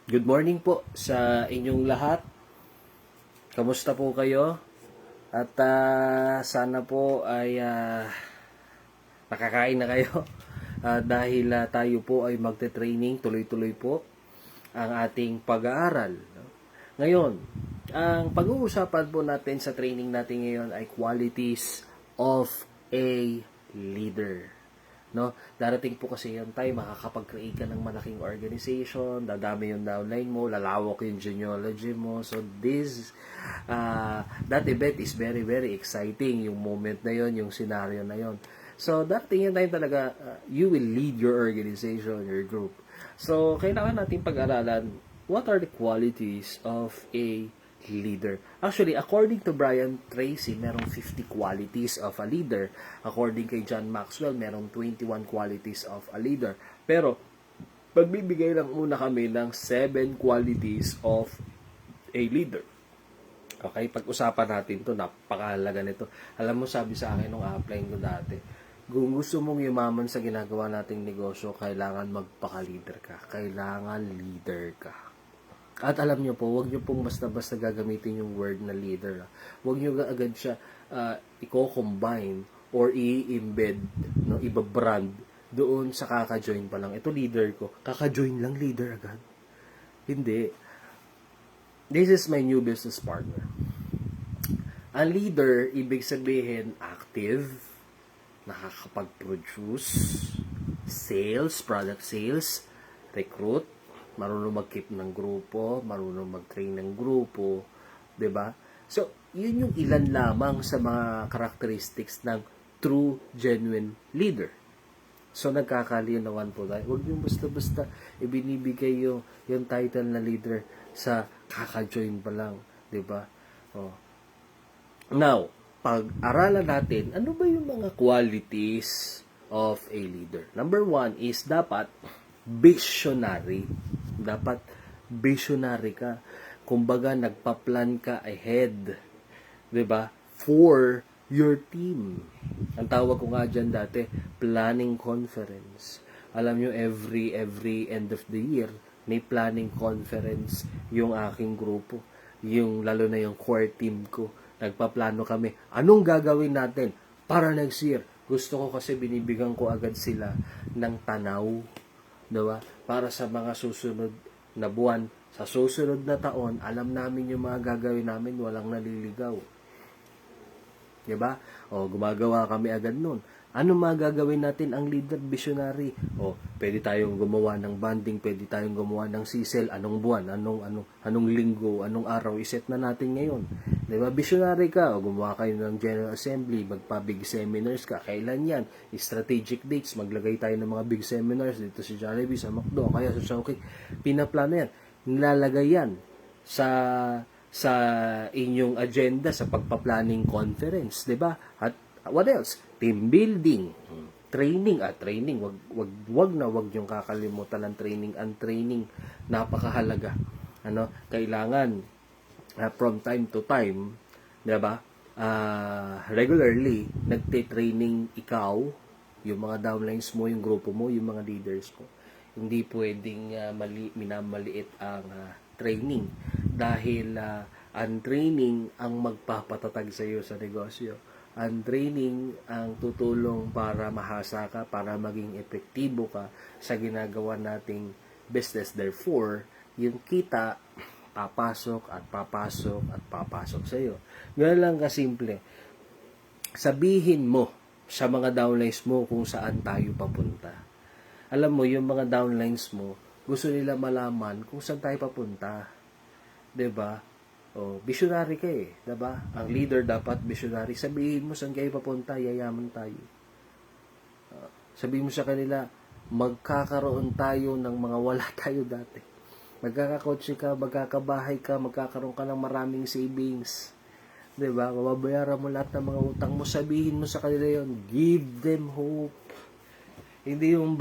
Good morning po sa inyong lahat. Kamusta po kayo? At sana po ay nakakain na kayo. Dahil tayo po ay magte-training, tuloy-tuloy po ang ating pag-aaral. No? Ngayon, ang pag-uusapan po natin sa training natin ngayon ay qualities of a leader. No, darating po kasi yung time makakapag-create ka ng malaking organization, dadami yung downline mo, lalawak yung genealogy mo. So that event is very very exciting, yung moment na yon, yung scenario na yon. So darating yung time talaga, you will lead your organization, your group. So kailangan natin pag-aralan what are the qualities of a leader. Actually, according to Brian Tracy, merong 50 qualities of a leader. According kay John Maxwell, merong 21 qualities of a leader. Pero, pagbibigay lang muna kami ng 7 qualities of a leader. Okay, pag-usapan natin to, napakahalaga nito. Alam mo, sabi sa akin nung apply ko dati, kung gusto mong yumaman sa ginagawa nating negosyo, kailangan magpaka-leader ka. Kailangan leader ka. At alam nyo po, huwag nyo pong basta-basta gagamitin yung word na leader. Huwag nyo agad siya i-combine or i-embed, no, iba-brand doon sa kaka-join pa lang. Ito leader ko. Kaka-join lang, leader agad. Hindi. This is my new business partner. Ang leader, ibig sabihin, active, nakakapag-produce, sales, product sales, recruit, marunong mag-keep ng grupo, marunong mag-train ng grupo, 'di ba? So, yun yung ilan lamang sa mga characteristics ng true, genuine leader. So, nagkakalinawan po tayo. Huwag yung basta-basta ibinibigay yung title na leader sa kaka-join pa lang, 'di ba? Oh. Now, pag-aralan natin, ano ba yung mga qualities of a leader? Number 1 is dapat visionary. Dapat visionary ka. Kumbaga, nagpa-plan ka ahead. 'Di ba? For your team. Ang tawag ko nga dyan dati, planning conference. Alam nyo, every end of the year, may planning conference yung aking grupo. Yung, lalo na yung core team ko. Nagpaplano kami. Anong gagawin natin para next year? Gusto ko kasi binibigyan ko agad sila ng tanaw. Diba? Para sa mga susunod na buwan, sa susunod na taon, alam namin yung mga gagawin namin, walang naliligaw. Diba? O, gumagawa kami agad nun. Ano mga gagawin natin ang leader visionary? O, pwede tayong gumawa ng banding, pwede tayong gumawa ng CSL, anong buwan, anong linggo, anong araw, iset na natin ngayon. Diba? Visionary ka, o gumawa kayo ng General Assembly, magpa-big seminars ka, kailan yan? Strategic dates, maglagay tayo ng mga big seminars dito sa Jollibee, sa McDo, kaya sa Showcase. Pinaplano yan. Nilalagay yan sa inyong agenda sa pagpa-planning conference, 'di ba? At what else? Team building, training, wag yung kakalimutan ng training. Ang training napakahalaga. Kailangan from time to time, 'di ba? Regularly nagte-training ikaw, yung mga downlines mo, yung grupo mo, yung mga leaders mo. Hindi pwedeng minamaliit ang training dahil ang training ang magpapatatag sa iyo sa negosyo. Ang training ang tutulong para mahasa ka, para maging epektibo ka sa ginagawa nating business. Therefore, yung kita papasok at papasok at papasok sa iyo. Ganun lang kasimple. Sabihin mo sa mga downlines mo kung saan tayo papunta. Alam mo, yung mga downlines mo, gusto nila malaman kung saan tayo papunta. 'Di ba? O, visionary ka eh, 'di ba? Ang leader dapat visionary. Sabihin mo saan kayo papunta, yayaman tayo. Sabihin mo sa kanila, magkakaroon tayo ng mga wala tayo dati. Magkakakotse ka, magkakabahay ka, magkakaroon ka ng maraming savings. 'Di ba? Mababayaran mo lahat ng mga utang mo. Sabihin mo sa kanila 'yon. Give them hope. Hindi yung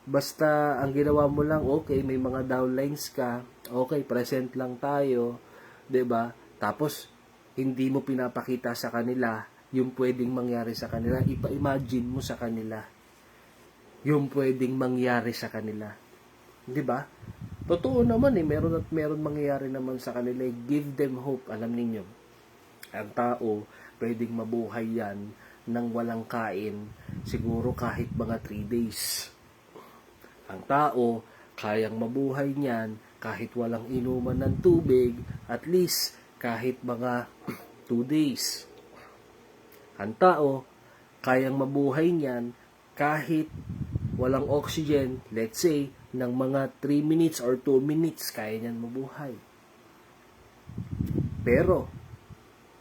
basta ang ginawa mo lang, okay, may mga downlines ka, okay, present lang tayo, 'di ba? Tapos hindi mo pinapakita sa kanila yung pwedeng mangyari sa kanila. Ipa-imagine mo sa kanila yung pwedeng mangyari sa kanila. 'Di ba? Totoo naman meron at meron mangyayari naman sa kanila. Give them hope. Alam ninyo, ang tao, pwedeng mabuhay yan nang walang kain, siguro kahit mga 3 days. Ang tao, kayang mabuhay niyan kahit walang inuman ng tubig, at least kahit mga 2 days. Ang tao, kayang mabuhay niyan kahit walang oxygen, let's say, ng mga 3 minutes or 2 minutes, kaya niyan mabuhay. Pero,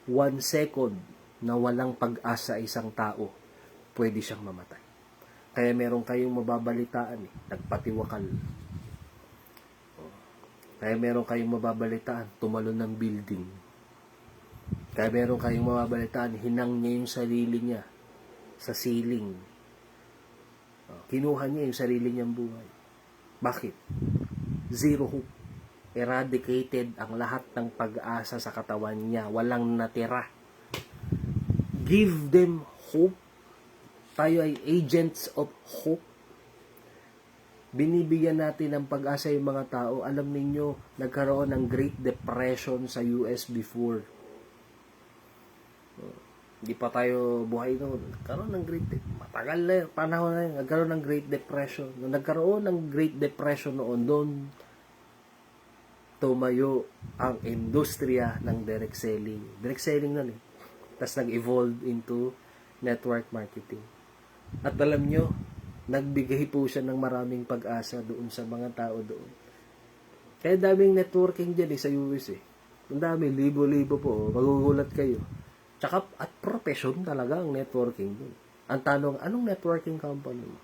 1 second na walang pag-asa isang tao, pwede siyang mamatay. Kaya meron kayong mababalitaan, nagpatiwakal. Kaya meron kayong mababalitaan, tumalon ng building. Kaya meron kayong mababalitaan, hinang niya yung sarili niya sa ceiling. Kinuha niya yung sarili niyang buhay. Bakit? Zero hope. Eradicated ang lahat ng pag-asa sa katawan niya. Walang natira. Give them hope. Tayo ay agents of hope. Binibigyan natin ng pag-asa yung mga tao. Alam ninyo, nagkaroon ng Great Depression sa US before. Hindi pa tayo buhay noon. Nagkaroon ng matagal na yun, panahon na yun, nagkaroon ng Great Depression. Nung nagkaroon ng Great Depression noon, doon tumayo ang industriya ng direct selling. Direct selling nun Tapos nag-evolve into network marketing. At alam nyo, nagbigay po siya ng maraming pag-asa doon sa mga tao doon. Kaya daming networking dyan sa US Ang dami, libo-libo po. Magugulat kayo. Tsaka at profession talaga ang networking doon. Ang tanong, anong networking company mo?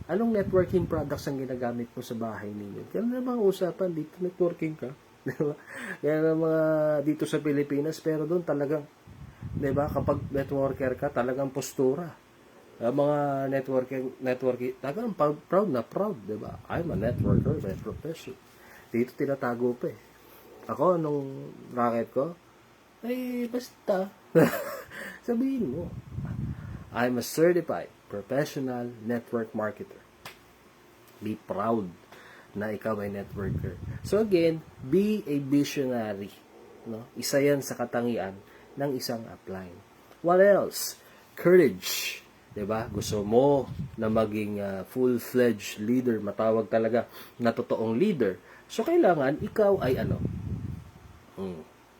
Anong networking products ang ginagamit mo sa bahay ninyo? Kaya na mga usapan, dito networking ka. Diba? Kaya na mga dito sa Pilipinas, pero doon talagang, diba, kapag networker ka, talagang postura. Mga networking, talagang proud na proud, diba? I'm a networker by profession. Dito tinatago pa Ako, nung racket ko, ay, basta. Sabihin mo, I'm a certified professional network marketer. Be proud na ikaw ay networker. So again, be a visionary. No? Isa yan sa katangian ng isang upline. What else? Courage. Diba? Gusto mo na maging full-fledged leader, matawag talaga na totoong leader. So kailangan ikaw ay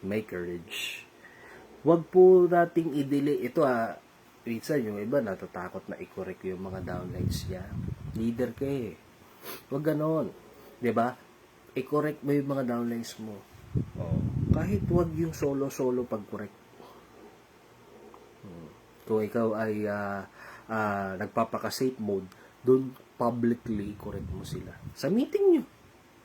may courage. Huwag po nating i-delay. Ito minsan yung iba natatakot na i-correct yung mga downlines niya. Leader ka Huwag ganon. Diba? I-correct mo yung mga downlines mo. Kahit huwag yung solo-solo pag-correct. Kung ikaw ay nagpapaka-safe mode, doon publicly i-correct mo sila. Sa meeting nyo.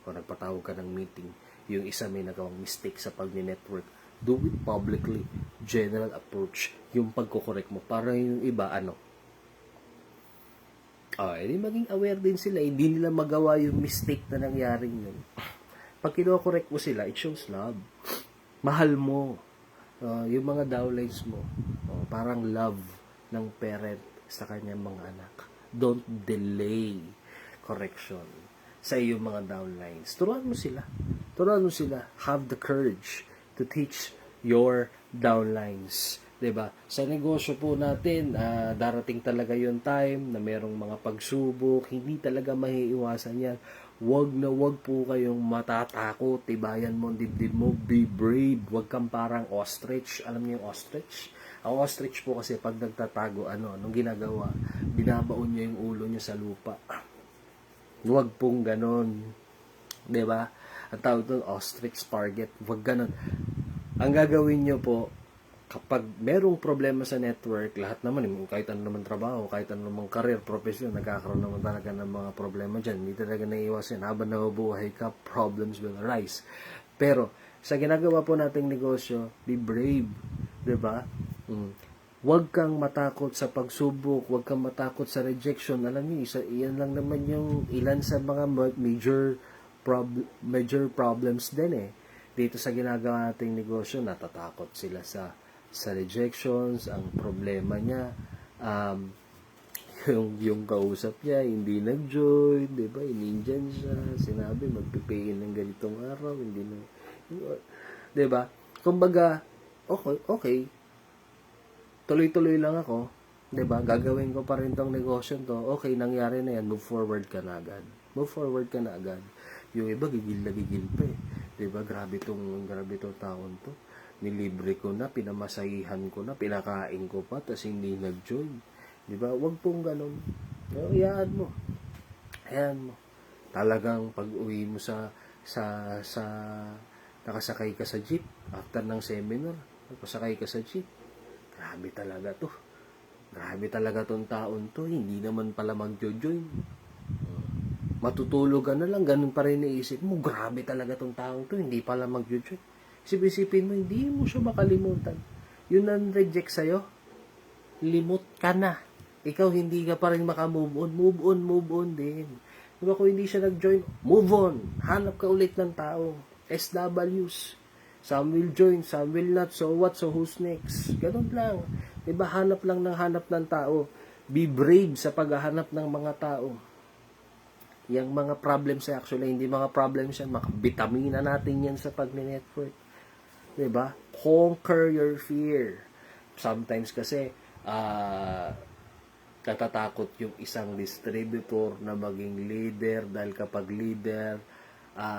Kung nagpatawag ka ng meeting, yung isa may nagawang mistake sa pag-network, do it publicly. General approach. Yung pagko-correct mo. Para yung iba, edi maging aware din sila. Hindi nila magawa yung mistake na nangyaring yun. Pag kino-correct mo sila, it shows love. Mahal mo. Yung mga downlines mo. Parang love ng parent sa kanyang mga anak. Don't delay correction sa iyong mga downlines. Turuan mo sila. Have the courage to teach your downlines. 'Di ba? Sa negosyo po natin, darating talaga yung time na merong mga pagsubok, hindi talaga maiiwasan 'yan. Wag po kayong matatakot, tibayan mo ang dibdib mo, be brave. Wag kang parang ostrich. Alam niyo yung ostrich? Ang ostrich po kasi pag nagtatago, nung ginagawa, binabaon niya yung ulo niya sa lupa. Wag pong ganon. 'Di ba? Ang tawag doon, ostrich target. Wag ganon. Ang gagawin nyo po, kapag merong problema sa network, lahat naman, kahit ano naman trabaho, kahit ano naman career, profession, nagkakaroon naman talaga ng mga problema dyan. Hindi talaga naiiwasan. Habang nabubuhay ka, problems will arise. Pero, sa ginagawa po nating negosyo, be brave. Diba? Huwag kang matakot sa pagsubok, huwag kang matakot sa rejection. Alam niyo, iyan lang naman yung ilan sa mga major problems din dito sa ginagawa nating negosyo. Natatakot sila sa rejections. Ang problema niya, yung kausap niya, hindi nag-join, di ba? Inindyan siya, sinabi, magpipayin ng ganitong araw, hindi na, di ba? Kumbaga, okay, tuloy-tuloy lang ako, di ba? Gagawin ko pa rin tong negosyo to, okay, nangyari na yan, move forward ka na agad. Move forward ka na agad. Yung iba, gigil na gigil pa eh. Di ba? Grabe tong taon to. Nilibre ko na, pinamasahihan ko na, pinakain ko pa, tas hindi nag-join. Di ba? Huwag pong ganun. No, hayaan mo. Talagang pag-uwi mo sa nakasakay ka sa jeep after ng seminar, nakasakay ka sa jeep. Grabe talaga tong taon to. Hindi naman pala mag-join. Matutulog ka na lang, ganun pa rin naisip mo. Grabe talaga tong taong to, hindi pala mag-join. Isipin mo, hindi mo siya makalimutan. Yun ang reject sa'yo, limot ka na. Ikaw hindi ka pa rin makamove on. Move on din. Diba kung hindi siya nag-join, move on. Hanap ka ulit ng tao. SWs. Some will join, some will not. So what? So who's next? Ganun lang. Diba hanap ng tao. Be brave sa paghahanap ng mga tao. Yang mga problems actually, hindi mga problems yan. Makabitamina natin yan sa pag-network. Diba? Conquer your fear. Sometimes kasi, natatakot yung isang distributor na maging leader dahil kapag leader,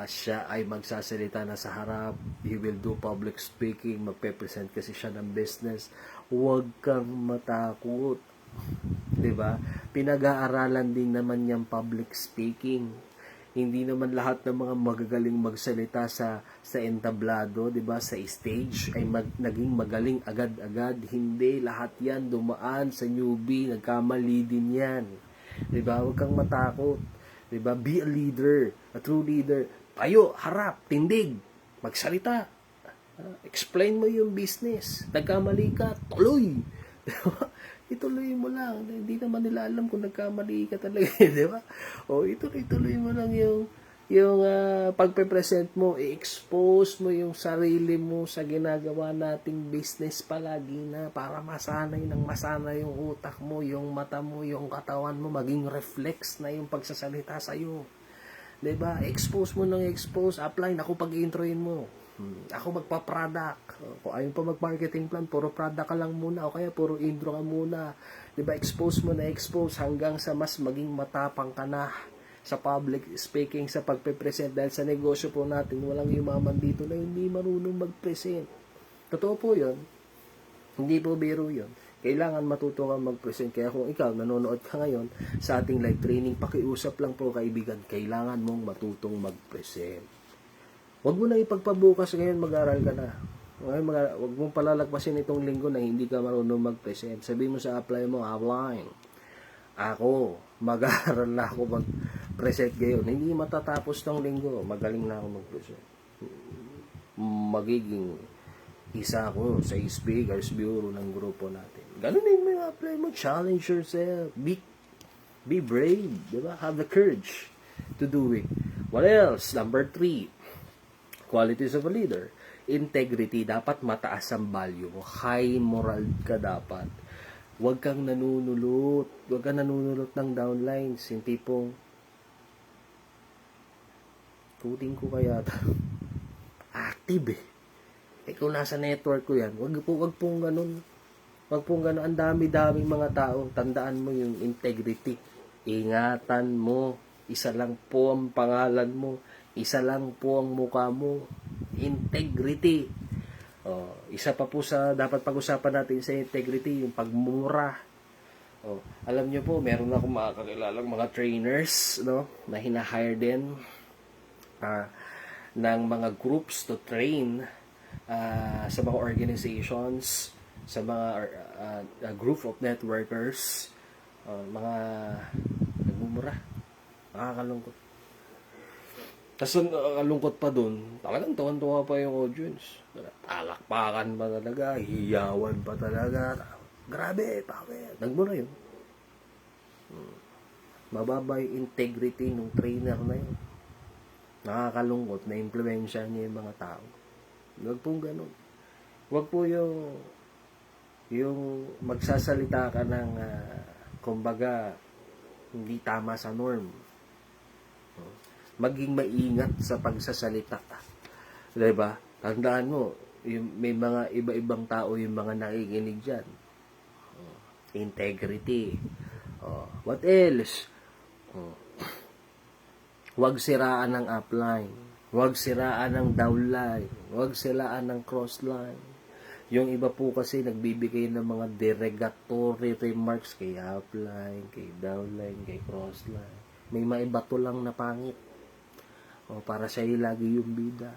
siya ay magsasalita na sa harap, he will do public speaking, magpe-present kasi siya ng business. Huwag kang matakot. 'Di ba? Pinag-aaralan din naman yung public speaking. Hindi naman lahat ng mga magagaling magsalita sa entablado, 'di ba, sa stage ay naging magaling agad-agad. Hindi lahat 'yan dumaan sa newbie, nagkamali din 'yan. 'Di ba? Huwag kang matakot. 'Di ba? Be a leader, a true leader. Tayo, harap, tindig, magsalita. Explain mo yung business. Nagkamali ka, tuloy. 'Di ba? Ituloy mo lang. Hindi naman nila alam kung nagkamali ka talaga, di ba? O ituloy mo lang yung pagpe-present mo, i-expose mo yung sarili mo sa ginagawa nating business palagi na para masana yung utak mo, yung mata mo, yung katawan mo, maging reflex na yung pagsasalita sa'yo. Di ba? Expose mo ng expose, apply, ako pag-introin mo. Ako magpa-product. Kung ayaw pa mag-marketing plan, puro product ka lang muna o kaya puro intro ka muna. 'Di ba? Expose mo na expose hanggang sa mas maging matapang ka na sa public speaking, sa pagpe-present dahil sa negosyo po natin, walang yumaman dito na hindi marunong mag-present. Totoo po 'yon. Hindi po biro 'yon. Kailangan matuto kang mag-present. Kaya kung ikaw nanonood ka ngayon sa ating live training, pakiusap lang po kaibigan, kailangan mong matutong mag-present. Huwag mo na ipagpabukas ngayon, mag-aral ka na. Huwag mong palalagpasin itong linggo na hindi ka marunong mag-present. Sabihin mo sa apply mo, outline. Ako, mag-aaral na ako mag-present ngayon. Hindi matatapos ng linggo. Magaling na ako mag-present. Magiging isa ako sa speakers bureau ng grupo natin. Ganun din mo yung apply mo. Challenge yourself. Be brave. Diba? Have the courage to do it. What else? Number 3. Qualities of a leader. Integrity. Dapat mataas ang value mo. High moral ka dapat. Huwag kang nanunulot. Huwag kang nanunulot ng downlines. Yung tipong, tuting ko kaya active eh. Kung nasa network ko yan, wag pong ganun. Wag pong ganun. Ang dami-daming mga tao. Tandaan mo yung integrity. Ingatan mo. Isa lang po ang pangalan mo. Isa lang po ang mukha mo. Integrity. Isa pa po sa dapat pag-usapan natin sa integrity, yung pagmumura. Alam niyo po, meron akong mga kakilalang mga trainers, no, na hina-hire din ng mga groups to train sa mga organizations, sa mga group of networkers, mga nagmumura. Nakakalungkot. Tapos kalungkot pa dun, talagang tuwan-tuwa pa yung audience. Talakpakan pa talaga, hiyawan pa talaga. Grabe, power. Nagmura yun. Mababa yung integrity ng trainer na yun. Nakakalungkot na impluwensya niya yung mga tao. Huwag pong ganun. Huwag po yung magsasalita ka ng kumbaga, hindi tama sa norm. Maging maingat sa pagsasalita. Diba? Tandaan mo, may mga iba-ibang tao yung mga nakikinig dyan. Integrity. What else? Huwag siraan ng upline. Huwag siraan ng downline. Huwag siraan ng crossline. Yung iba po kasi nagbibigay ng mga derogatory remarks kay upline, kay downline, kay crossline. May maibato lang na pangit. Para siya lagi yung bida.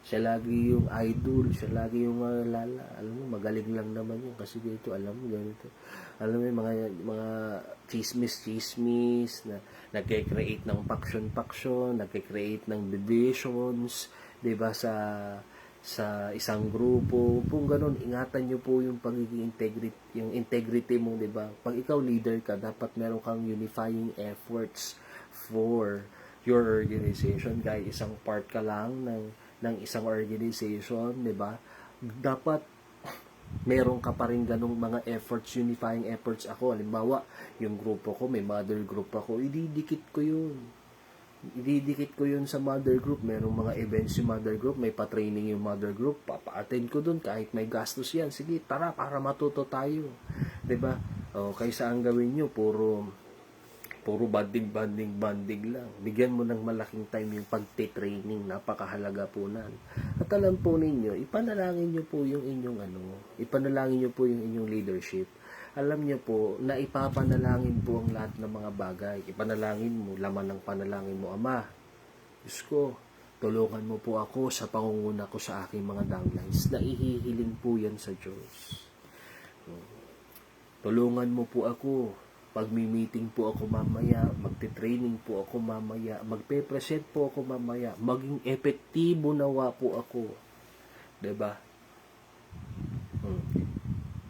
Siya lagi yung idol. Siya lagi yung lala. Alam mo, magaling lang naman yun. Kasi dito, alam mo, ganito. Alam mo, mga chismis na nagke-create ng faction, nagke-create ng divisions, 'di ba, sa isang grupo. Kung ganun, ingatan niyo po yung pagiging integrity mo, 'di ba? Pag ikaw leader ka, dapat meron kang unifying efforts for your organization. Kahit isang part ka lang ng isang organization, 'di ba? Dapat meron ka pa rin ganung mga efforts, unifying efforts. Ako, halimbawa, yung grupo ko, may mother group ako, ididikit ko yun sa mother group. Merong mga events yung mother group, may pa-training yung mother group, papa-attend ko dun kahit may gastos yan. Sige, tara, para matuto tayo, 'di ba? Kaysa ang gawin nyo, puro banding lang. Bigyan mo ng malaking time yung pagte-training, napakahalaga po nan. At alam po ninyo, ipanalangin nyo po yung inyong leadership. Alam nyo po na ipapanalangin po ang lahat ng mga bagay. Ipanalangin mo, laman ng panalangin mo, Ama, Diyos ko, tulungan mo po ako sa pangunguna ko sa aking mga downlines. Naihihiling po yan sa Diyos. Tulungan mo po ako. Pag-meeting po ako mamaya, magte-training po ako mamaya, magpe-present po ako mamaya, maging epektibo nawa po ako. 'Di ba?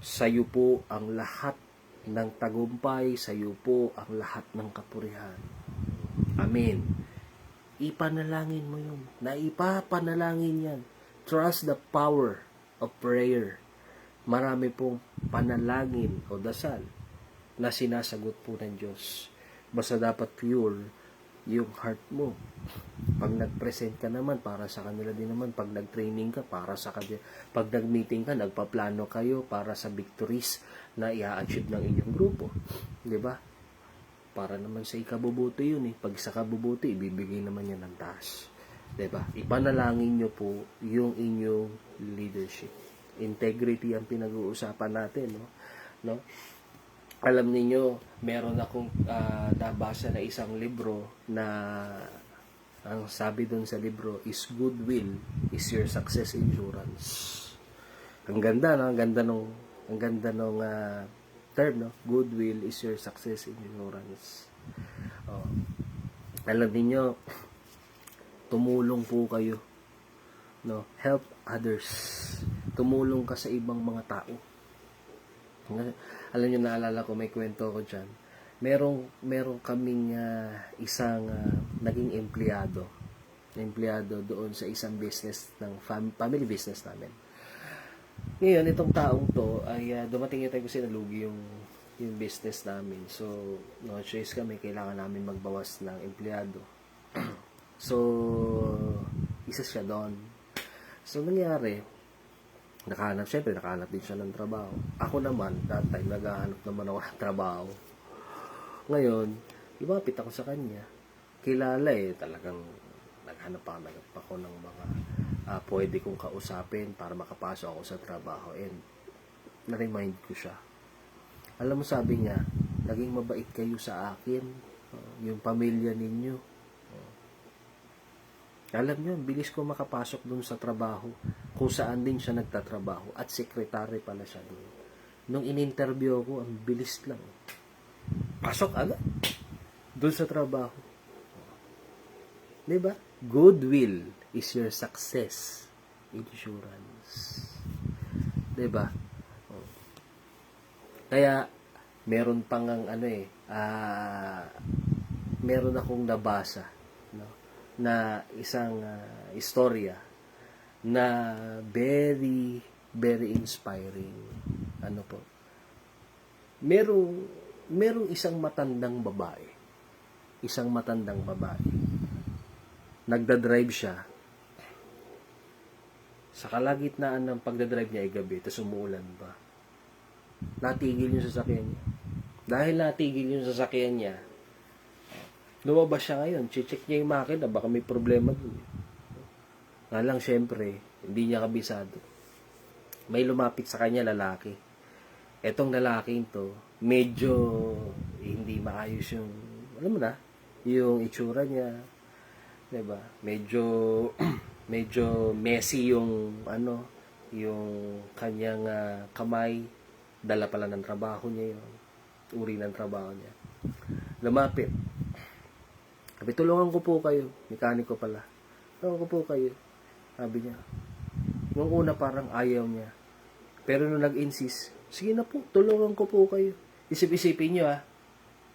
Sa'yo po ang lahat ng tagumpay, sa'yo po ang lahat ng kapurihan. Amen. Ipanalangin mo yun. Naipapanalangin yan. Trust the power of prayer. Marami pong panalangin o dasal na sinasagot po ng Diyos. Basta dapat pure yung heart mo. Pag nag-present ka naman, para sa kanila din naman. Pag nag-training ka, para sa kanila. Pag nag-meeting ka, nagpaplano kayo para sa victories na i-achieve ng inyong grupo. 'Di ba? Para naman sa ikabubuti yun eh. Pag sa kabubuti, ibibigay naman yan ng taas. 'Di ba? Ipanalangin nyo po yung inyong leadership. Integrity ang pinag-uusapan natin, no? Alam niyo, meron akong nabasa na isang libro na ang sabi doon sa libro is goodwill is your success insurance. Ang ganda, no? Ang ganda nung term, no? Goodwill is your success insurance. Alam niyo, tumulong po kayo, no? Help others. Tumulong ka sa ibang mga tao. Alam niyo, naalala ko, may kwento ko dyan. Merong kaming isang naging empleyado doon sa isang business ng family business namin. Ngayon, itong taong to ay dumating yung time kasi nalugi yung business namin. So, no choice kami, kailangan namin magbawas ng empleyado. So, isa siya doon. So, nangyari, nakahanap din siya ng trabaho. Ako naman, that time, naghahanap naman ako ng trabaho. Ngayon, lumapit ako sa kanya. Kilala talagang naghanap ako ng mga pwede kong kausapin para makapasok ako sa trabaho. And, na-remind ko siya. Alam mo, sabi niya, naging mabait kayo sa akin, yung pamilya ninyo. Alam niyo, bilis ko makapasok dun sa trabaho kung saan din siya nagtatrabaho at secretary pala siya dun. Nung in-interview ako, ang bilis lang. Pasok agad dun sa trabaho. Diba? Goodwill is your success insurance. Diba? Kaya, meron pang meron akong nabasa, no, na isang istorya na very, very inspiring. Ano po? Merong merong isang matandang babae. Isang matandang babae. Nagdadrive siya. Sa kalagitnaan ng pagdadrive niya ay gabi, tapos umuulan pa. Natigil yung sasakyan niya. Dahil natigil yung sasakyan niya, lumabas siya ngayon. Check niya yung makina, baka may problema dun. Nga lang, syempre, hindi niya kabisado. May lumapit sa kanya lalaki. Etong lalaking to, medyo hindi maayos yung, alam mo na, yung itsura niya. Diba? Medyo messy yung, yung kanyang kamay. Dala pala ng trabaho niya yun. Uri ng trabaho niya. Lumapit. Sabi, tulungan ko po kayo. Mekaniko pala. Tulungan ko po kayo. Sabi niya. Nung una parang ayaw niya. Pero nung nag-insist, sige na po, tulungan ko po kayo. Isip-isipin niyo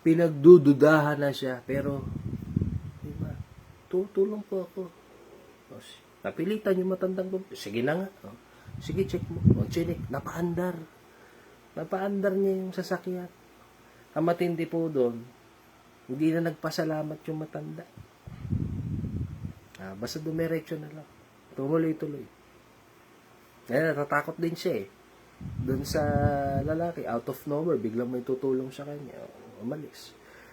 pinagdududahan na siya. Pero, diba, tutulong po ako. Napilitan yung matandang babae. Sige na nga. Sige, check mo. Chinik, napaandar. Napaandar niya yung sasakyan. Ang matindi po doon, hindi na nagpasalamat yung matanda. Basta dumiretso na lang. Tumuloy-tuloy. Natatakot din siya doon sa lalaki, out of nowhere, biglang may tutulong sa kanya. Umalis.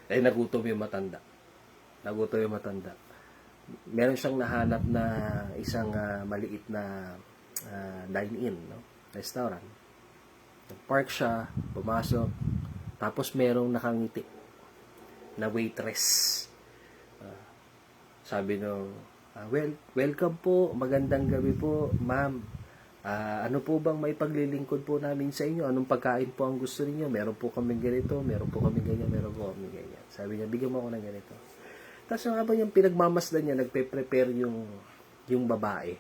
Nagutom yung matanda. Meron siyang nahanap na isang maliit na dine-in, restaurant. Nag-park siya, pumasok, tapos merong nakangiti na waitress. Sabi nung, welcome po, magandang gabi po, ma'am. Ano po bang may paglilingkod po namin sa inyo? Anong pagkain po ang gusto niyo? Meron po kaming ganito, meron po kaming ganyan, meron po kaming ganyan. Sabi niya, bigyan mo ako ng ganito. Tapos habang yung pinagmamasdan niya, nagpe-prepare yung babae.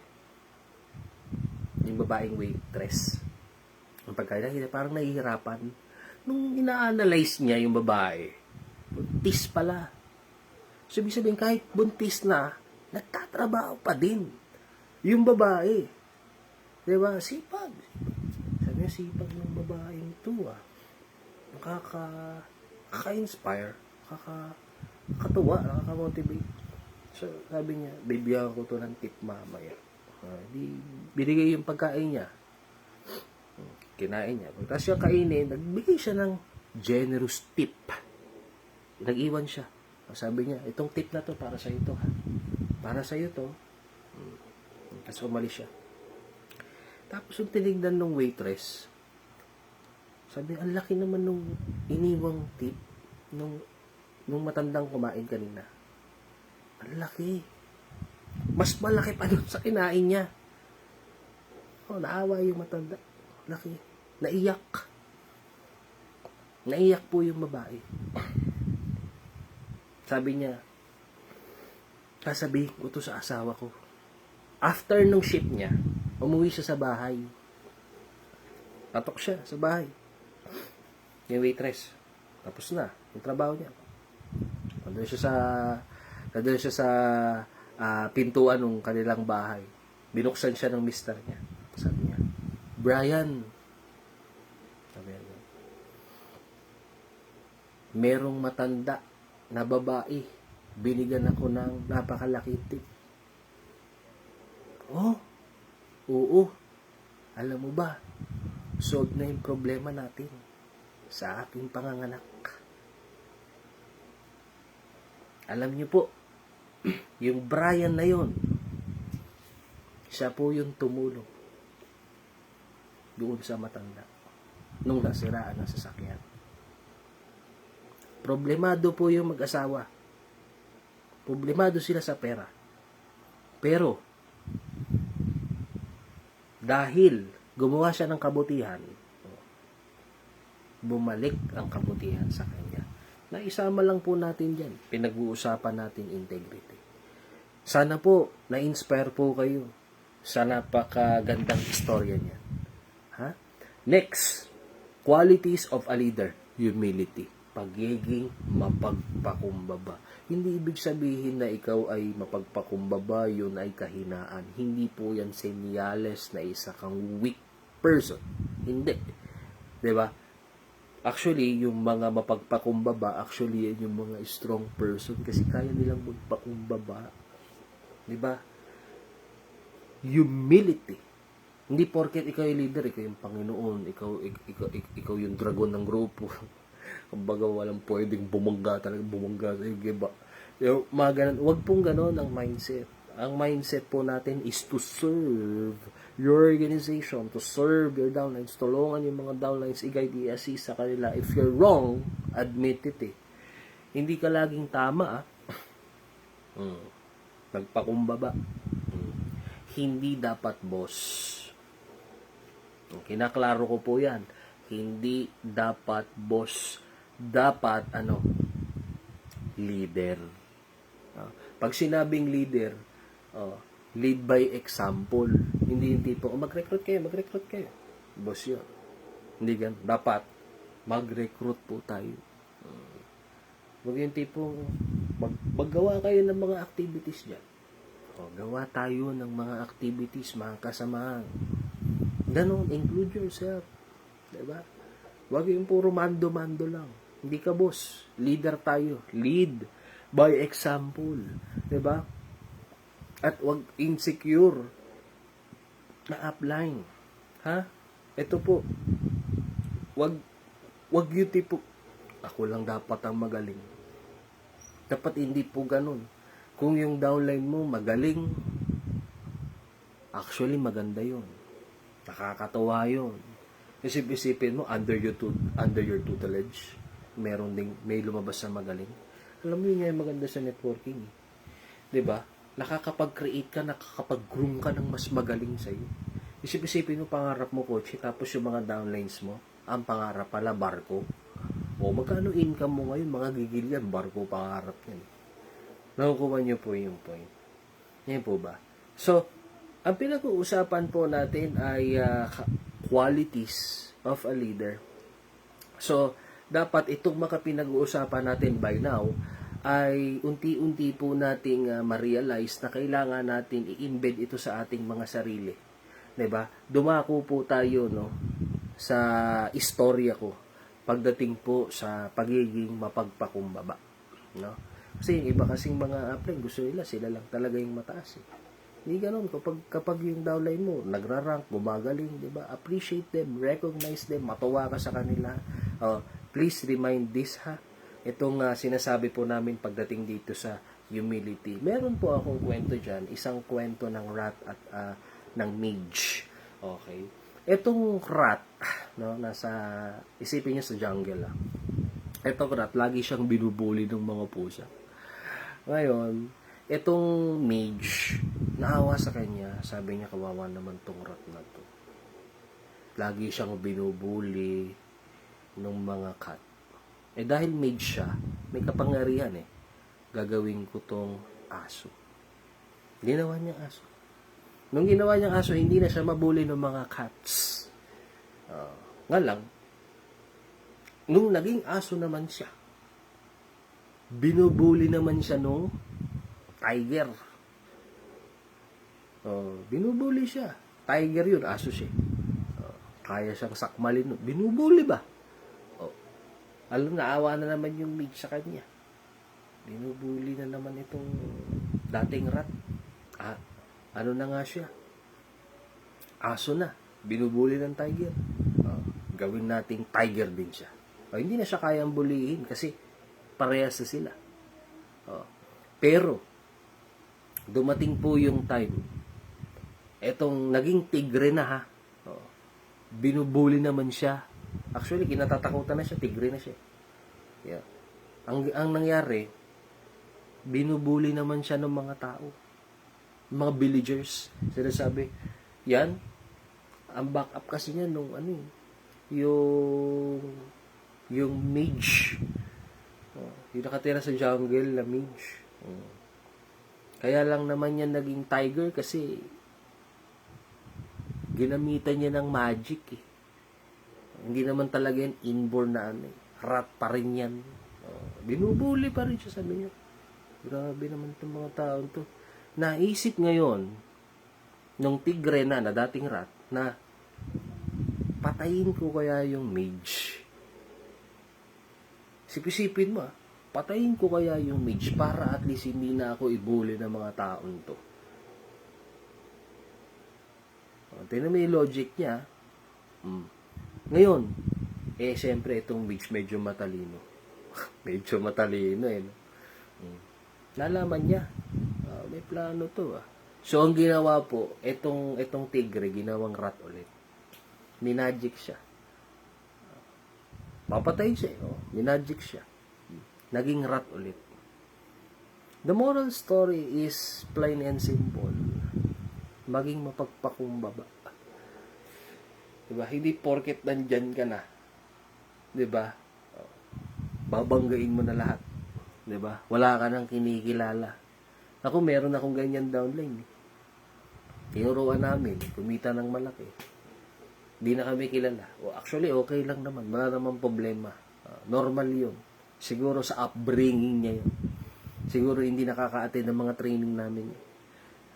Yung babaeng waitress. Ang pagkain niya, parang nahihirapan. Nung ina-analyze niya yung babae, buntis pala. So, ibig sabihin, kahit buntis na, nagtatrabaho pa din. Yung babae. Diba? Sipag. Sabi niya, sipag ng babaeng ito, Nakaka-inspire. Nakakatuwa, nakaka-motivate. So, sabi niya, bibigyan ko to ng tip mamaya. Binigay yung pagkain niya. Kinain niya. Pagkatapos siya kainin, nagbigay siya ng generous tip. Nag-iwan siya. Sabi niya, itong tip na to para sa ito. Para sa iyo to. Tapos umalis siya. Tapos yung tinignan ng waitress, sabi, ang laki naman nung iniwang tip nung matandang kumain kanina. Ang laki. Mas malaki pa dun sa kinain niya. Naawa yung matanda. Laki. Naiyak. Naiyak po yung babae. Sabi niya, sasabihin ko to sa asawa ko. After nung shift niya, umuwi siya sa bahay. Tatok siya sa bahay. Yung waitress. Tapos na. Yung trabaho niya. Nandun siya sa pintuan ng kanilang bahay. Binuksan siya ng mister niya. Sabi niya, Brian, sabi niya, merong matanda na babae. Binigyan ako ng napakalaki tip. Oo. Alam mo ba, solve na yung problema natin sa aking panganganak. Alam niyo po, yung Brian na yon, siya po yung tumulong doon sa matanda nung nasiraan ng sasakyan. Problemado po yung mag-asawa. Problemado sila sa pera. Pero, dahil gumawa siya ng kabutihan, bumalik ang kabutihan sa kanya. Naisama lang po natin dyan. Pinag-uusapan natin integrity. Sana po, na-inspire po kayo sa napakagandang istorya niya. Next, qualities of a leader. Humility. Pagiging mapagpakumbaba. Hindi ibig sabihin na ikaw ay mapagpakumbaba, yun ay kahinaan. Hindi po yan senyales na isa kang weak person. Hindi. Diba? Actually, yung mga mapagpakumbaba, actually, yan yung mga strong person kasi kaya nilang magpakumbaba. Di ba? Humility. Hindi porket ikaw yung leader, ikaw yung Panginoon, ikaw yung dragon ng grupo. Kumbaga, walang pwedeng bumangga sa'yo, diba? Yung mga ganun, wag pong ganun ang mindset. Ang mindset po natin is to serve your organization, to serve your downlines, tulungan yung mga downlines, i-guide, i-assist sa kanila. If you're wrong, admit it eh. Hindi ka laging tama Nagpakumbaba. Hindi dapat boss. Kinaklaro ko po yan. Hindi dapat boss. Dapat leader. Pag sinabing leader, lead by example. Hindi yung tipo, mag-recruit kayo. Boss yun. Hindi ganun. Dapat, mag-recruit po tayo. Huwag yung tipo, maggawa kayo ng mga activities dyan. Gawa tayo ng mga activities, mga kasamahan. Ganon, include yourself. Diba? Huwag yung puro mando-mando lang. Hindi ka boss. Leader tayo. Lead by example. Diba? At huwag insecure na upline. Ha? Ito po. Huwag yung tipo, ako lang dapat ang magaling. Dapat hindi po ganun. Kung yung downline mo magaling, actually maganda yun. Nakakatawa yun. Isipin mo, under your tutelage, may lumabas na magaling. Alam mo yun nga yung maganda sa networking. Diba? Nakakapag-create ka, nakakapag-groom ka ng mas magaling sa'yo. Isipin mo, pangarap mo, coach, tapos yung mga downlines mo, ang pangarap pala, barko. Magkano income mo ngayon, mga gigil yan, barko pangarap yan. Nakukuha niyo po yung point. Yan po ba? So, ang pinag-uusapan po natin ay qualities of a leader. So, dapat itong makapinag-uusapan natin by now ay unti-unti po nating ma-realize na kailangan natin i-embed ito sa ating mga sarili. 'Di ba? Dumako po tayo sa istorya ko pagdating po sa pagiging mapagpakumbaba, no? Kasi yung iba kasing mga upline, gusto nila, sila lang talaga yung mataas. Hindi ganun. Kapag yung downline mo, nagra-rank, gumagaling, di ba? Appreciate them, recognize them, matuwa ka sa kanila. Please remind this, ha? Itong sinasabi po namin pagdating dito sa humility. Meron po akong kwento dyan, isang kwento ng rat at ng mage. Okay? Itong rat, isipin niyo sa jungle, Itong rat, lagi siyang binubuli ng mga pusa. Ngayon, itong mage, naawa sa kanya, sabi niya, kawawa naman tong rat na to. Lagi siyang binubuli ng mga cat. Dahil mage siya, may kapangyarihan gagawin ko tong aso. Ginawa niya aso. Nung ginawa niyang aso, hindi na siya mabuli ng mga cats. Nga lang, nung naging aso naman siya, binubuli naman siya nung tiger. Binubuli siya. Tiger yun, aso siya. Kaya siyang sakmalin. Binubuli ba? Alam, naawa na naman yung mage sa kanya. Binubuli na naman itong dating rat. Ano na nga siya? Aso na. Binubuli ng tiger. Gawin nating tiger din siya. Hindi na siya kayang bulihin kasi parehas na sila. Pero, dumating po yung time, etong naging tigre na binubuli naman siya. Actually, kinatatakutan na siya, tigre na siya. Yeah. Ang nangyari, binubuli naman siya ng mga tao. Mga villagers. Sila sabi, yan, ang backup kasi niya nung yung mage. Yung nakatira sa jungle na mage. Kaya lang naman yan naging tiger kasi ginamitan niya ng magic Hindi naman talaga yan inborn na rat pa rin yan. Binubuli pa rin siya, sabi niya. Grabe naman itong mga tao to. Naisip ngayon nung tigre na dating rat na patayin ko kaya yung mage. Sipin mo, patayin ko kaya yung mage para at least hindi na ako ibuli ng mga taon to. Tingnan mo yung logic niya. Ngayon, siyempre, itong mage medyo matalino. Medyo matalino, no? Nalaman niya, may plano to, So, ang ginawa po, itong tigre, ginawang rat ulit. Minagic siya. Papatay siya, Minagic siya. Naging rat ulit. The moral story is plain and simple. Maging mapagpakumbaba. Diba? Hindi porket nandyan ka na. Diba? Babanggain mo na lahat. Diba? Wala ka nang kinikilala. Ako, meron akong ganyan downline. Tinuruan namin. Kumita ng malaki. Di na kami kilala. Actually, okay lang naman. Wala naman problema. Normal yun. Siguro sa upbringing niya yun. Siguro hindi nakaka-attend ng mga training namin.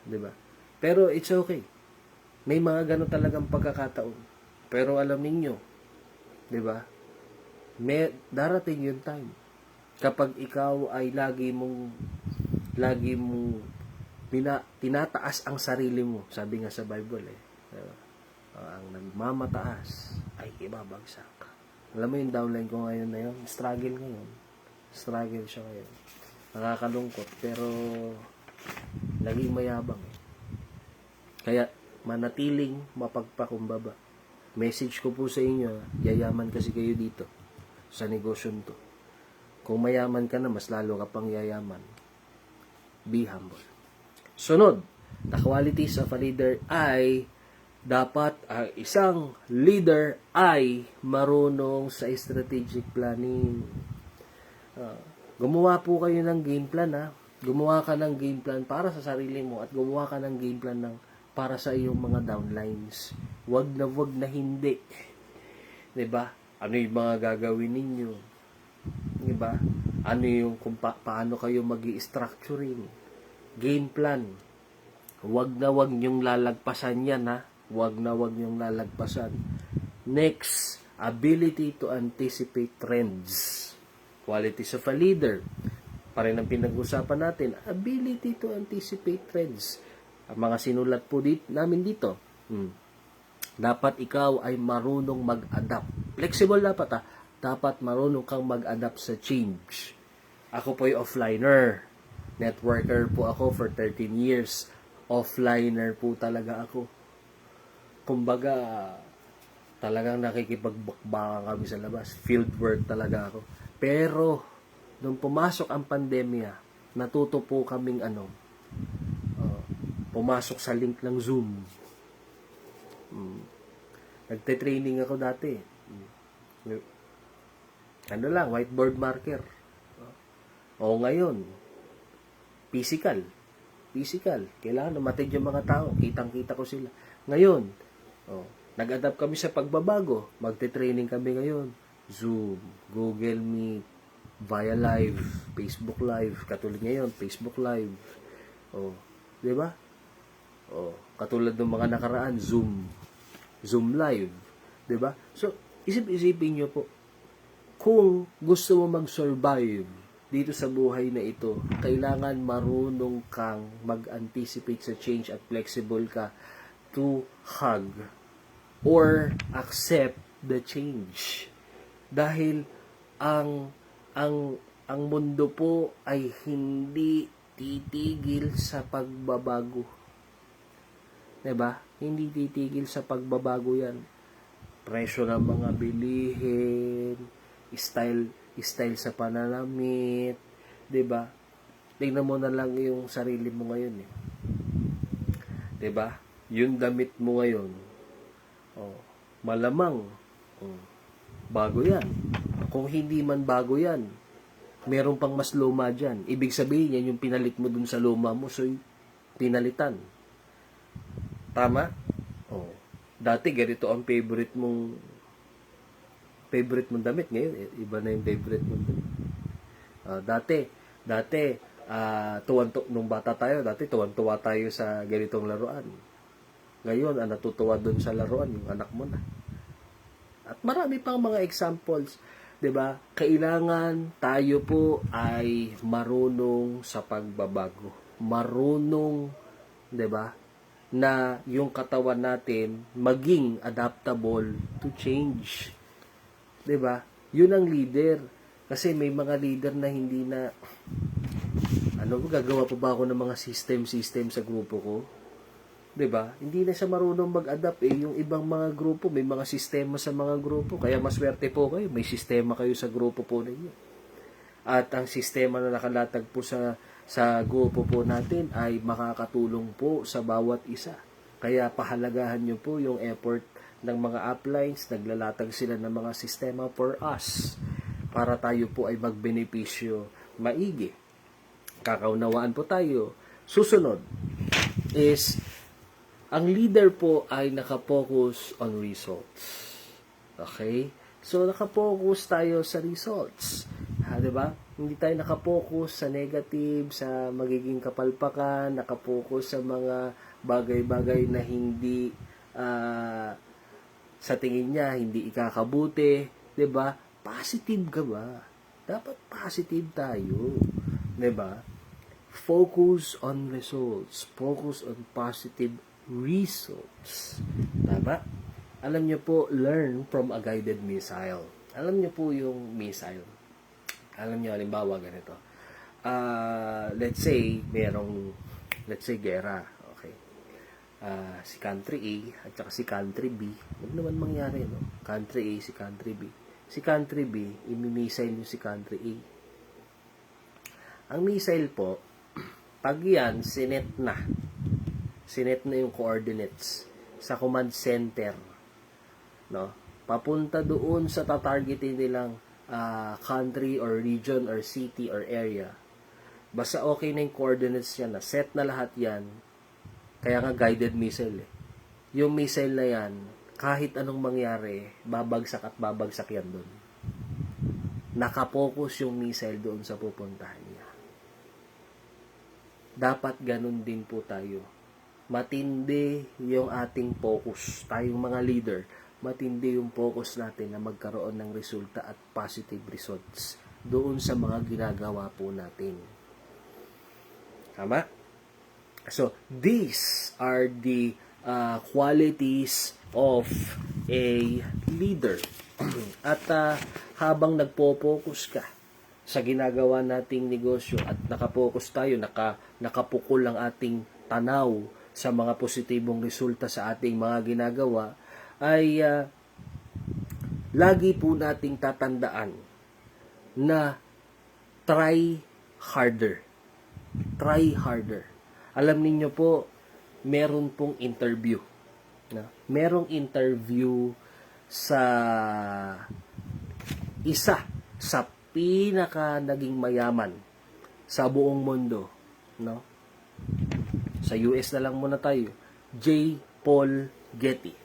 Diba? Pero it's okay. May mga ganun talagang pagkakataon. Pero alam niyo, diba? May darating yung time. Kapag ikaw ay lagi mong tinataas ang sarili mo. Sabi nga sa Bible, diba? Ang nagmamataas ay ibabagsak. Alam mo yung downline ko ngayon na yun? Struggle ngayon. Struggle siya ngayon. Nakakalungkot, pero naging mayabang. Kaya, manatiling mapagpakumbaba. Message ko po sa inyo, yayaman kasi kayo dito sa negosyo to. Kung mayaman ka na, mas lalo ka pang yayaman. Be humble. Sunod, the qualities of a leader ay dapat ang isang leader ay marunong sa strategic planning. Gumawa po kayo ng game plan, Gumawa ka ng game plan para sa sarili mo at gumawa ka ng game plan para sa iyong mga downlines. Wag na hindi. 'Di ba? Ano yung mga gagawin ninyo? 'Di ba? Ano yung paano kayo magi-structuring? Game plan. Wag niyong lalagpasan 'yan, Wag niyong lalagpasan. Next, ability to anticipate trends. Qualities of a leader. Parin ang pinag-usapan natin, ability to anticipate trends. Ang mga sinulat po namin dito. Dapat ikaw ay marunong mag-adapt. Flexible dapat, Dapat marunong kang mag-adapt sa change. Ako po ay offliner. Networker po ako for 13 years. Offliner po talaga ako. Kumbaga, talagang nakikipagbakbakan kami sa labas. Fieldwork talaga ako. Pero, nung pumasok ang pandemya, natuto po kaming pumasok sa link ng Zoom. Nagte-training ako dati. Whiteboard marker. O ngayon, physical. Kailangan namatid yung mga tao. Kitang-kita ko sila. Ngayon, nag-adapt kami sa pagbabago. Magte-training kami ngayon. Zoom, Google Meet, via live, Facebook Live. Katulad ngayon, Facebook Live. Di ba? Katulad ng mga nakaraan, Zoom Live. Di ba? So, isipin nyo po, kung gusto mo mag-survive dito sa buhay na ito, kailangan marunong kang mag-anticipate sa change at flexible ka to hug or accept the change. Dahil ang mundo po ay hindi titigil sa pagbabago. 'Di ba? Hindi titigil sa pagbabago 'yan. Presyo ng mga bilihin, style sa pananamit, 'di ba? Tingnan mo na lang yung sarili mo ngayon 'Di ba? Yung damit mo ngayon. Malamang bago 'yan. Kung hindi man bago 'yan, meron pang mas luma diyan. Ibig sabihin yan yung pinalit mo dun sa luma mo, so pinalitan. Tama? Dati ganito ang favorite mong damit, ngayon iba na yung favorite mong damit. Dati nung bata tayo, tuwan-tuwa tayo sa ganitong laruan. Ngayon, natutuwa dun sa laruan yung anak mo na. At marami pang mga examples 'Di ba? Kailangan tayo po ay marunong sa pagbabago. Marunong, 'di ba? Na yung katawan natin maging adaptable to change. 'Di ba? Yun ang leader. Kasi may mga leader na hindi na gagawa pa ba ako ng mga system sa grupo ko? 'Di ba? Hindi na siya marunong mag-adapt Yung ibang mga grupo, may mga sistema sa mga grupo. Kaya maswerte po kayo, may sistema kayo sa grupo po ninyo. At ang sistema na nakalatag po sa grupo po natin ay makakatulong po sa bawat isa. Kaya pahalagahan nyo po yung effort ng mga uplines, naglalatag sila ng mga sistema for us para tayo po ay magbenepisyo maigi. Kakaunawaan po tayo. Susunod is ang leader po ay nakapokus on results. Okay? So, nakapokus tayo sa results. Diba? Hindi tayo nakapokus sa negative, sa magiging kapalpakan, nakapokus sa mga bagay-bagay na hindi sa tingin niya, hindi ikakabuti. Diba? Positive ka ba? Dapat positive tayo. Diba? Focus on results. Focus on positive results. Tama? Alam niyo po, learn from a guided missile. Alam niyo po yung missile. Alam niyo, halimbawa, ganito. Let's say, gera. Okay. Si country A at saka si country B. Huwag naman mangyari, no? Country A, si country B. Si country B, imi-missile yung si country A. Ang missile po, pag yan, sinet na yung coordinates sa command center, no? Papunta doon sa tatargetin nilang country or region or city or area. Basta okay na yung coordinates niya, na set na lahat yan. Kaya nga guided missile. Yung missile na yan, kahit anong mangyari, babagsak at babagsak yan doon. Nakapokus yung missile doon sa pupuntahan niya. Dapat ganun din po tayo. Matindi yung ating focus. Tayong mga leader, matindi yung focus natin na magkaroon ng resulta at positive results doon sa mga ginagawa po natin. Tama? So, these are the qualities of a leader. At habang nagpo-focus ka sa ginagawa nating negosyo at nakapokus tayo, nakapukol ang ating tanaw sa mga positibong resulta sa ating mga ginagawa, ay lagi po nating tatandaan na try harder. Try harder. Alam niyo po, meron pong interview. Merong interview sa isa sa pinaka naging mayaman sa buong mundo, no? Sa US na lang muna tayo. J. Paul Getty.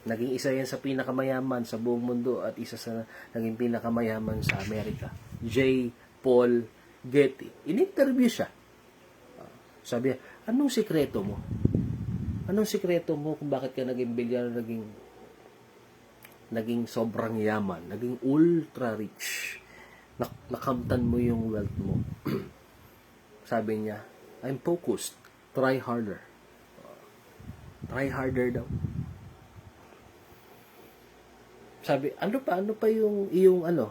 Naging isa yan sa pinakamayaman sa buong mundo at isa sa naging pinakamayaman sa Amerika. J. Paul Getty. In-interview siya. Sabi niya, anong sikreto mo? Anong sikreto mo kung bakit ka naging bilyar, naging sobrang yaman, naging ultra rich, nakamtan mo yung wealth mo? Sabi niya, I'm focused. Try harder. Try harder daw. Sabi, ano pa yung iyong ano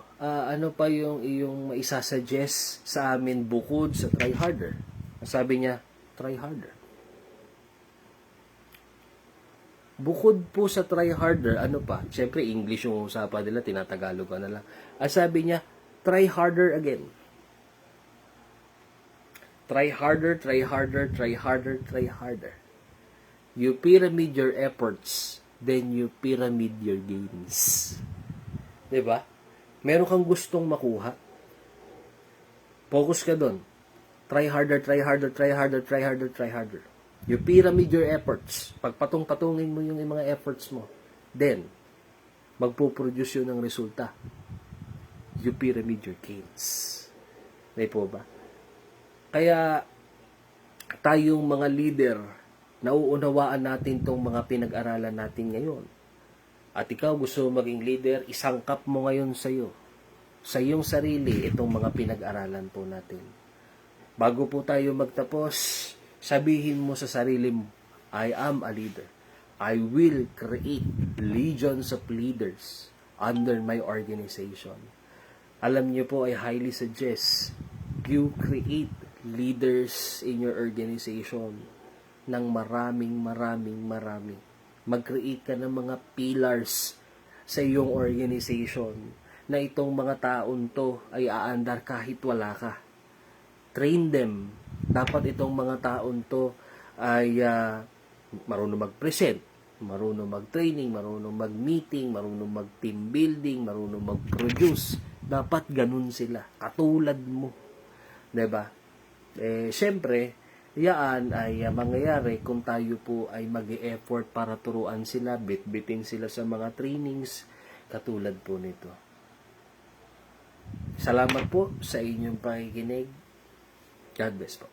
pa yung iyong maisasuggest sa amin bukod sa try harder? Sabi niya, try harder. Bukod po sa try harder, ano pa? Siyempre, English yung usapan nila, tinatagalog ko na lang. Sabi niya, try harder again. Try harder, try harder, try harder, try harder. You pyramid your efforts, then you pyramid your gains. Diba? Meron kang gustong makuha. Focus ka doon. Try harder, try harder, try harder, try harder, try harder. You pyramid your efforts. Pagpatong-patungin mo yung mga efforts mo. Then, magpo-produce yun ng resulta. You pyramid your gains. Di po ba? Kaya, tayong mga leader, nauunawaan natin tong mga pinag-aralan natin ngayon. at ikaw gusto maging leader, isangkap mo ngayon sa iyong sarili itong mga pinag-aralan po natin. Bago po tayo magtapos, sabihin mo sa sarili mo, I am a leader. I will create legions of leaders under my organization. Alam niyo po, I highly suggest you create leaders in your organization ng marami. Mag-create ka ng mga pillars sa iyong organization na itong mga taon to ay aandar kahit wala ka. Train them. Dapat itong mga taon to ay marunong mag-present, marunong mag-training, marunong mag-meeting, marunong mag-team building, marunong mag-produce. Dapat ganun sila. Katulad mo. Diba? Siyempre, yan ay mangyayari kung tayo po ay mag-e-effort para turuan sila, bit-bitin sila sa mga trainings, katulad po nito. Salamat po sa inyong pakikinig. God bless po.